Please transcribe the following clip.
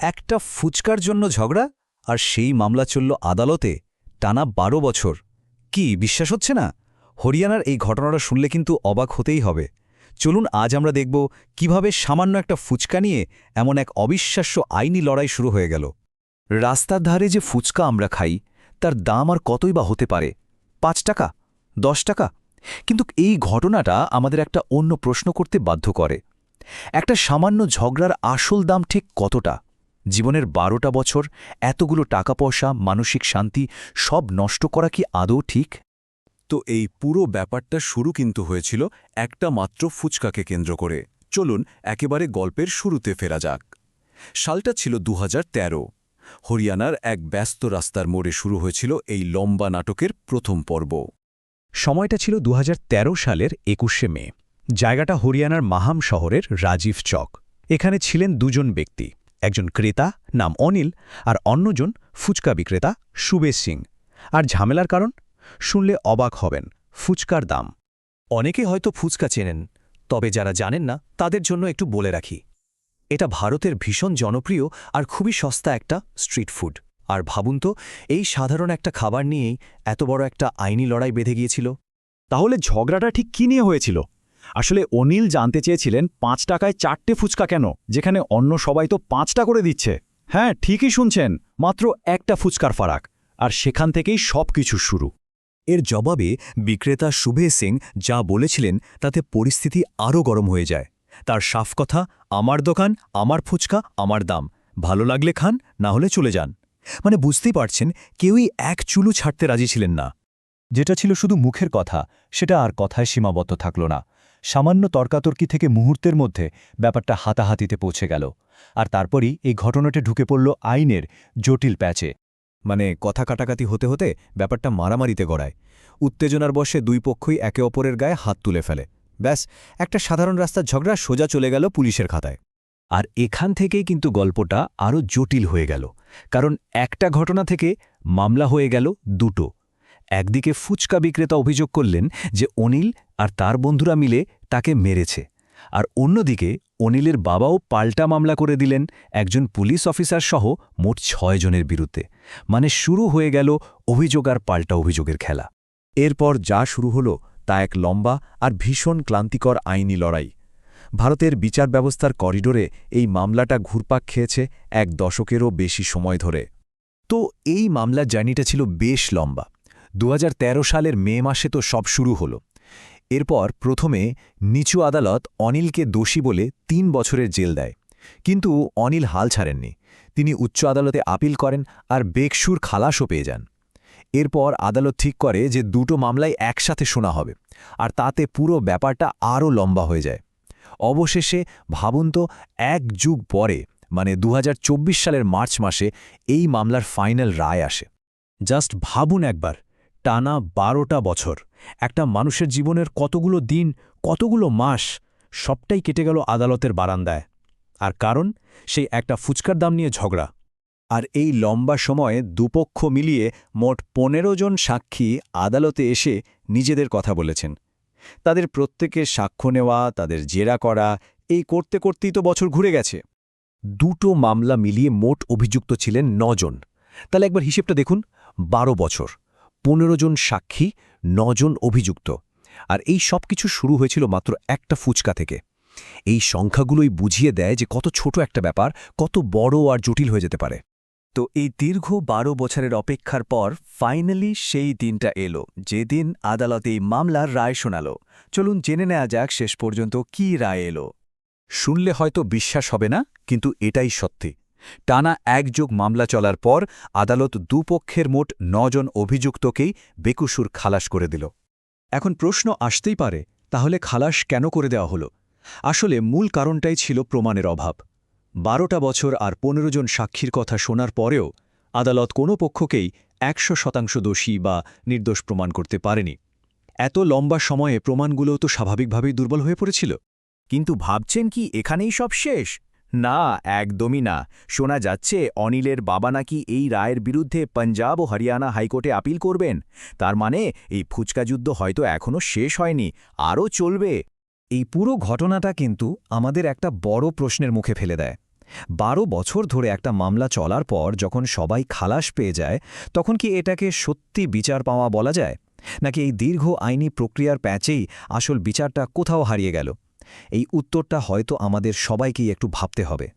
একটা ফুচকার জন্য ঝগড়া, আর সেই মামলা চলল আদালতে টানা ১২ বছর। কি বিশ্বাস হচ্ছে না? হরিয়ানার এই ঘটনাটা শুনলে কিন্তু অবাক হতেই হবে। চলুন আজ আমরা দেখব কিভাবে সামান্য একটা ফুচকা নিয়ে এমন এক অবিশ্বাস্য আইনি লড়াই শুরু হয়ে গেল। রাস্তার ধারে যে ফুচকা আমরা খাই তার দাম আর কতই বা হতে পারে, ৫ টাকা, ১০ টাকা? কিন্তু এই ঘটনাটা আমাদের একটা অন্য প্রশ্ন করতে বাধ্য করে। একটা সামান্য ঝগড়ার আসল দাম ঠিক কতটা? জীবনের ১২টা বছর, এতগুলো টাকা পয়সা, মানসিক শান্তি সব নষ্ট করা কি আদৌ ঠিক? তো এই পুরো ব্যাপারটা শুরু কিন্তু হয়েছিল একটা মাত্র ফুচকাকে কেন্দ্র করে। চলুন একেবারে গল্পের শুরুতে ফেরা যাক। সালটা ছিল ২০১৩। হরিয়ানার এক ব্যস্ত রাস্তার মোড়ে শুরু হয়েছিল এই লম্বা নাটকের প্রথম পর্ব। সময়টা ছিল ২০১৩ সালের ২১শে মে। জায়গাটা হরিয়ানার মাহাম শহরের রাজীব চক। এখানে ছিলেন দুজন ব্যক্তি, একজন ক্রেতা নাম অনিল আর অন্যজন ফুচকা বিক্রেতা সুবেশ সিং। আর ঝামেলার কারণ শুনলে অবাক হবেন, ফুচকার দাম। অনেকে হয়তো ফুচকা চেনেন, তবে যারা জানেন না তাদের জন্য একটু বলে রাখি। এটা ভারতের ভীষণ জনপ্রিয় আর খুবই সস্তা একটা স্ট্রিট ফুড। আর ভাবুন তো, এই সাধারণ একটা খাবার নিয়েই এত বড় একটা আইনি লড়াই বেঁধে গিয়েছিল। তাহলে ঝগড়াটা ঠিক কী নিয়ে হয়েছিল? আসলে অনিল জানতে চেয়েছিলেন ৫ টাকায় ৪টে ফুচকা কেন, যেখানে অন্য সবাই তো ৫টা করে দিচ্ছে। হ্যাঁ, ঠিকই শুনছেন, মাত্র একটা ফুচকার ফারাক। আর সেখান থেকেই সব কিছু শুরু। এর জবাবে বিক্রেতা সুবেশ সিং যা বলেছিলেন তাতে পরিস্থিতি আরও গরম হয়ে যায়। তার সাফ কথা, আমার দোকান, আমার ফুচকা, আমার দাম, ভালো লাগলে খান, না হলে চলে যান। মানে বুঝতেই পারছেন, কেউই এক চুলও ছাড়তে রাজি ছিলেন না। যেটা ছিল শুধু মুখের কথা, সেটা আর কথায় সীমাবদ্ধ থাকল না। সামান্য তর্কাতর্কি থেকে মুহূর্তের মধ্যে ব্যাপারটা হাতাহাতিতে পৌঁছে গেল। আর তারপরই এই ঘটনাটি ঢুকে পড়ল আইনের জটিল প্যাচে। মানে কথা কাটাকাটি হতে হতে ব্যাপারটা মারামারিতে গড়ায়। উত্তেজনার বশে দুই পক্ষই একে অপরের গায়ে হাত তুলে ফেলে। ব্যাস, একটা সাধারণ রাস্তার ঝগড়া সোজা চলে গেল পুলিশের খাতায়। আর এখান থেকেই কিন্তু গল্পটা আরও জটিল হয়ে গেল, কারণ একটা ঘটনা থেকে মামলা হয়ে গেল দুটো। একদিকে ফুচকা বিক্রেতা অভিযোগ করলেন যে অনিল আর তার বন্ধুরা মিলে তাকে মেরেছে, আর অন্যদিকে অনিলের বাবাও পাল্টা মামলা করে দিলেন একজন পুলিশ অফিসার সহ মোট ৬ জনের বিরুদ্ধে। মানে শুরু হয়ে গেল অভিযোগ আর পাল্টা অভিযোগের খেলা। এরপর যা শুরু হলো তা এক লম্বা আর ভীষণ ক্লান্তিকর আইনি লড়াই। ভারতের বিচার ব্যবস্থার করিডোরে এই মামলাটা ঘুরপাক খেয়েছে ১ দশকেরও বেশি সময় ধরে। তো এই মামলার জার্নিটা ছিল বেশ লম্বা। ২০১৩ সালের মে মাসে তো সব শুরু হলো। এরপর প্রথমে নিচু আদালত অনিলকে দোষী বলে ৩ বছরের জেল দেয়। কিন্তু অনিল হাল ছাড়েননি। তিনি উচ্চ আদালতে আপিল করেন আর বেকসুর খালাসও পেয়ে যান। এরপর আদালত ঠিক করে যে দুটো মামলাই একসাথে শোনা হবে, আর তাতে পুরো ব্যাপারটা আরও লম্বা হয়ে যায়। অবশেষে ভাবুন তো, ১ যুগ পরে, মানে ২০২৪ সালের মার্চ মাসে এই মামলার ফাইনাল রায় আসে। জাস্ট ভাবুন একবার, টানা ১২টা বছর, একটা মানুষের জীবনের কতগুলো দিন, কতগুলো মাস, সবটাই কেটে গেল আদালতের বারান্দায়। আর কারণ সেই একটা ফুচকার দাম নিয়ে ঝগড়া। আর এই লম্বা সময়ে দুপক্ষ মিলিয়ে মোট ১৫ জন সাক্ষী আদালতে এসে নিজেদের কথা বলেছেন। তাদের প্রত্যেকের সাক্ষ্য নেওয়া, তাদের জেরা করা, এই করতে করতেই তো বছর ঘুরে গেছে। দুটো মামলা মিলিয়ে মোট অভিযুক্ত ছিলেন ৯ জন। তাহলে একবার হিসেবটা দেখুন, ১২ বছর, ১৫ জন সাক্ষী, ৯ জন অভিযুক্ত। আর এই সব কিছু শুরু হয়েছিল মাত্র একটা ফুচকা থেকে। এই সংখ্যাগুলোই বুঝিয়ে দেয় যে কত ছোট একটা ব্যাপার কত বড় আর জটিল হয়ে যেতে পারে। তো এই দীর্ঘ ১২ বছরের অপেক্ষার পর ফাইনালি সেই দিনটা এলো, যেদিন আদালত এই মামলার রায় শোনাল। চলুন জেনে নেওয়া যাক শেষ পর্যন্ত কী রায় এলো। শুনলে হয়তো বিশ্বাস হবে না, কিন্তু এটাই সত্যি। টানা ১ যুগ মামলা চলার পর আদালত দুপক্ষের মোট ৯ জন অভিযুক্তকেই বেকসুর খালাস করে দিল। এখন প্রশ্ন আসতেই পারে, তাহলে খালাস কেন করে দেওয়া হলো? আসলে মূল কারণটাই ছিল প্রমাণের অভাব। ১২টা বছর আর ১৫ জন সাক্ষীর কথা শোনার পরেও আদালত কোনো পক্ষকেই ১০০% দোষী বা নির্দোষ প্রমাণ করতে পারেনি। এত লম্বা সময়ে প্রমাণগুলোও তো স্বাভাবিকভাবেই দুর্বল হয়ে পড়েছিল। কিন্তু ভাবছেন কি এখানেই সব শেষ? না, একদমই না। শোনা যাচ্ছে অনিলের বাবা নাকি এই রায়ের বিরুদ্ধে পঞ্জাব ও হরিয়ানা হাইকোর্টে আপিল করবেন। তার মানে এই ফুচকা যুদ্ধ হয়তো এখনও শেষ হয়নি, আরও চলবে। এই পুরো ঘটনাটা কিন্তু আমাদের একটা বড় প্রশ্নের মুখে ফেলে দেয়। 12 বছর ধরে একটা মামলা চলার পর যখন সবাই খালাস পেয়ে যায় তখন কি এটাকে সত্যি বিচার পাওয়া বলা যায়, নাকি এই দীর্ঘ আইনি প্রক্রিয়ার প্যাচেই আসল বিচারটা কোথাও হারিয়ে গেল? এই উত্তরটা হয়তো আমাদের সবাইকেই একটু ভাবতে হবে।